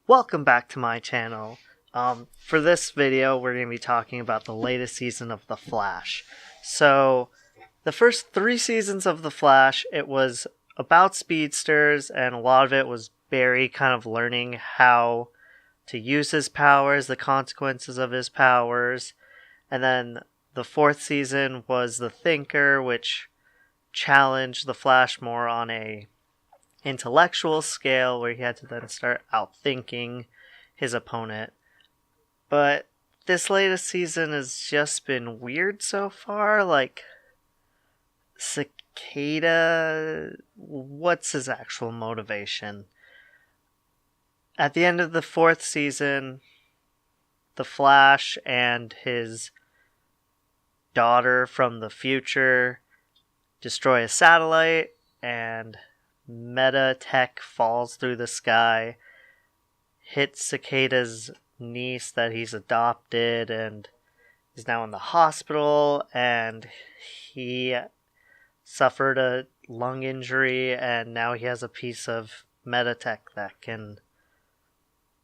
Welcome back to my channel. For this video, we're going to be talking about the latest season of The Flash. So, the first 3 seasons of The Flash, it was about speedsters, and a lot of it was Barry kind of learning how to use his powers, the consequences of his powers. And then the 4th season was The Thinker, which challenged the Flash more on a intellectual scale, where he had to then start outthinking his opponent. But this latest season has just been weird so far. Like, Cicada, what's his actual motivation? At the end of the 4th season, the Flash and his daughter from the future destroy a satellite, and Meta Tech falls through the sky, hits Cicada's niece that he's adopted, and is now in the hospital, and he suffered a lung injury, and now he has a piece of Meta Tech that can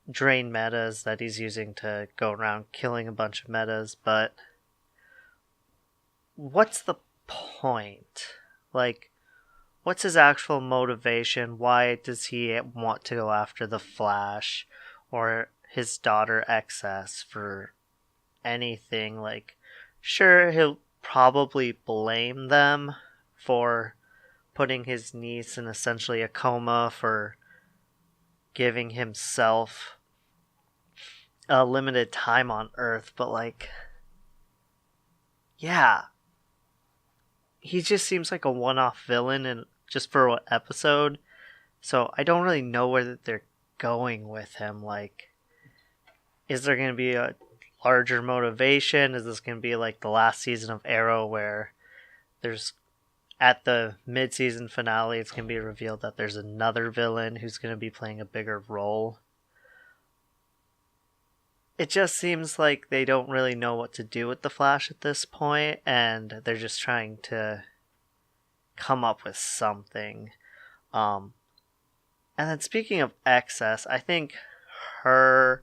drain metas that he's using to go around killing a bunch of metas. But what's the point? Like, what's his actual motivation? Why does he want to go after the Flash or his daughter XS for anything? Like, sure, he'll probably blame them for putting his niece in essentially a coma, for giving himself a limited time on Earth, but like, yeah, he just seems like a one-off villain, and just for what episode. So I don't really know where they're going with him. Like, is there going to be a larger motivation? Is this going to be like the last season of Arrow, where there's, at the mid-season finale, it's going to be revealed that there's another villain who's going to be playing a bigger role? It just seems like they don't really know what to do with the Flash at this point, and they're just trying to come up with something. And then speaking of XS, I think her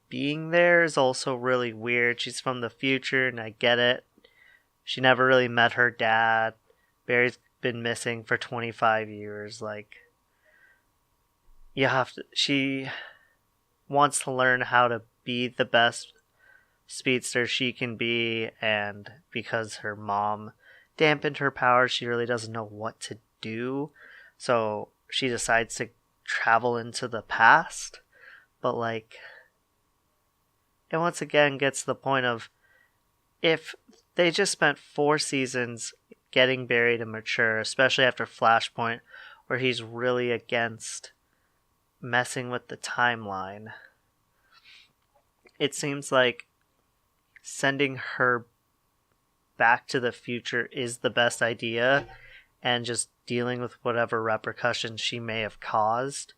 being there is also really weird. She's from the future, and I get it. She never really met her dad. Barry's been missing for 25 years. Like, she wants to learn how to be the best speedster she can be, and because her mom dampened her powers, she really doesn't know what to do. So she decides to travel into the past. But like, it once again gets to the point of, if they just spent 4 seasons getting Barry to mature, especially after Flashpoint, where he's really against messing with the timeline, it seems like sending her back to the future is the best idea, and just dealing with whatever repercussions she may have caused.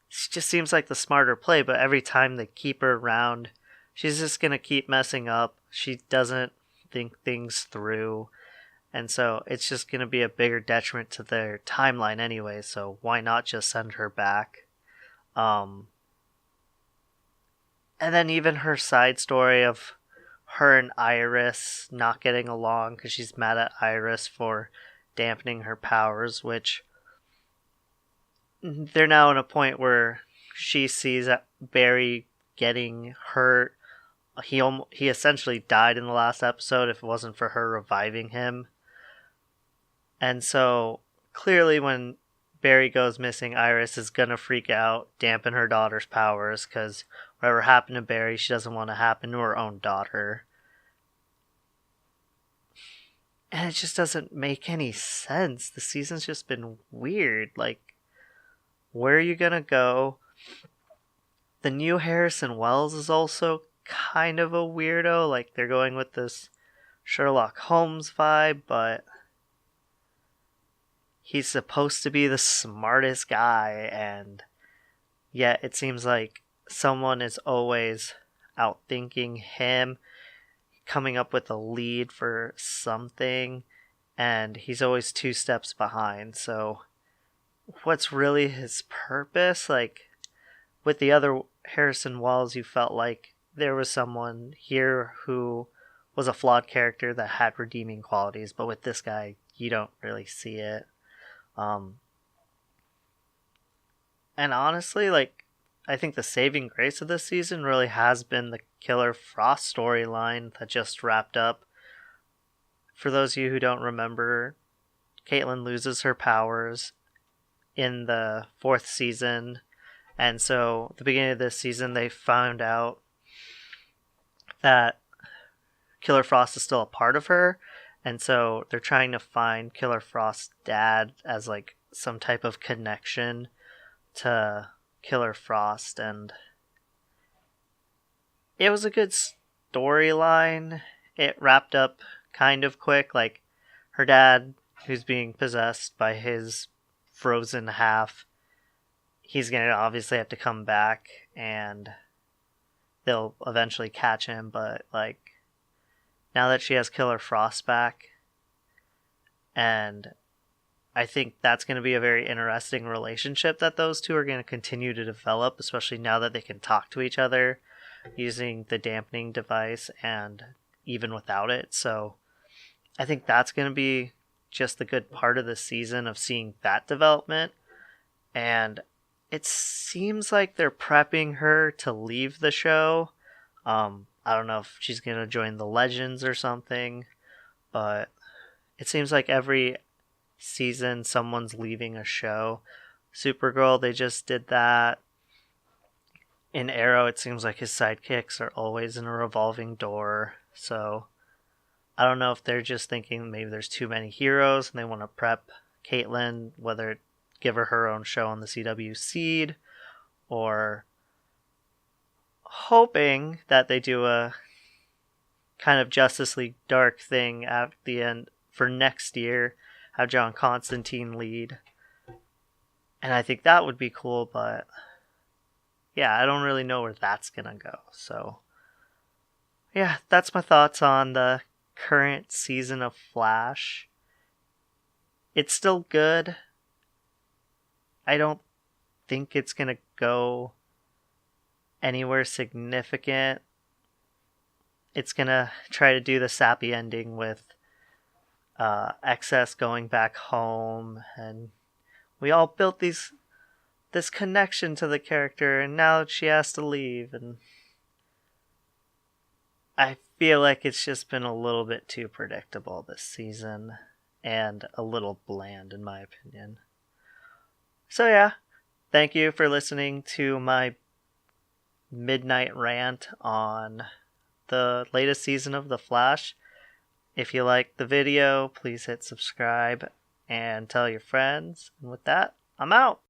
It just seems like the smarter play, but every time they keep her around, she's just going to keep messing up. She doesn't think things through, and so it's just going to be a bigger detriment to their timeline anyway, so why not just send her back? And then even her side story of her and Iris not getting along because she's mad at Iris for dampening her powers, which they're now in a point where she sees Barry getting hurt. He essentially died in the last episode if it wasn't for her reviving him. And so clearly when Barry goes missing, Iris is gonna freak out, dampen her daughter's powers, because whatever happened to Barry, she doesn't want to happen to her own daughter. And it just doesn't make any sense. The season's just been weird. Like, where are you gonna go? The new Harrison Wells is also kind of a weirdo. Like, they're going with this Sherlock Holmes vibe, but he's supposed to be the smartest guy, and yet it seems like someone is always outthinking him, coming up with a lead for something, and he's always 2 steps behind. So what's really his purpose? Like, with the other Harrison Wells, you felt like there was someone here who was a flawed character that had redeeming qualities, but with this guy, you don't really see it. And honestly, like, I think the saving grace of this season really has been the Killer Frost storyline that just wrapped up. For those of you who don't remember, Caitlin loses her powers in the 4th season, and so at the beginning of this season, they found out that Killer Frost is still a part of her, and so they're trying to find Killer Frost's dad as like some type of connection to Killer Frost, and it was a good storyline. It wrapped up kind of quick. Like, her dad, who's being possessed by his frozen half, he's gonna obviously have to come back, and they'll eventually catch him. But like, now that she has Killer Frost back, and I think that's going to be a very interesting relationship that those two are going to continue to develop, especially now that they can talk to each other using the dampening device and even without it. So I think that's going to be just the good part of the season, of seeing that development. And it seems like they're prepping her to leave the show. I don't know if she's going to join the Legends or something, but it seems like every season someone's leaving a show. Supergirl, they just did that. In Arrow, it seems like his sidekicks are always in a revolving door. So I don't know if they're just thinking maybe there's too many heroes and they want to prep Caitlin, whether give her own show on the CW Seed, or hoping that they do a kind of Justice League Dark thing at the end for next year, have John Constantine lead. And I think that would be cool, but yeah, I don't really know where that's gonna go. So yeah, that's my thoughts on the current season of Flash. It's still good. I don't think it's gonna go anywhere significant. It's gonna try to do the sappy ending with Excess going back home, and we all built this connection to the character, and now she has to leave, and I feel like it's just been a little bit too predictable this season, and a little bland in my opinion. So yeah, thank you for listening to my midnight rant on the latest season of The Flash. If you liked the video, please hit subscribe and tell your friends. And with that, I'm out.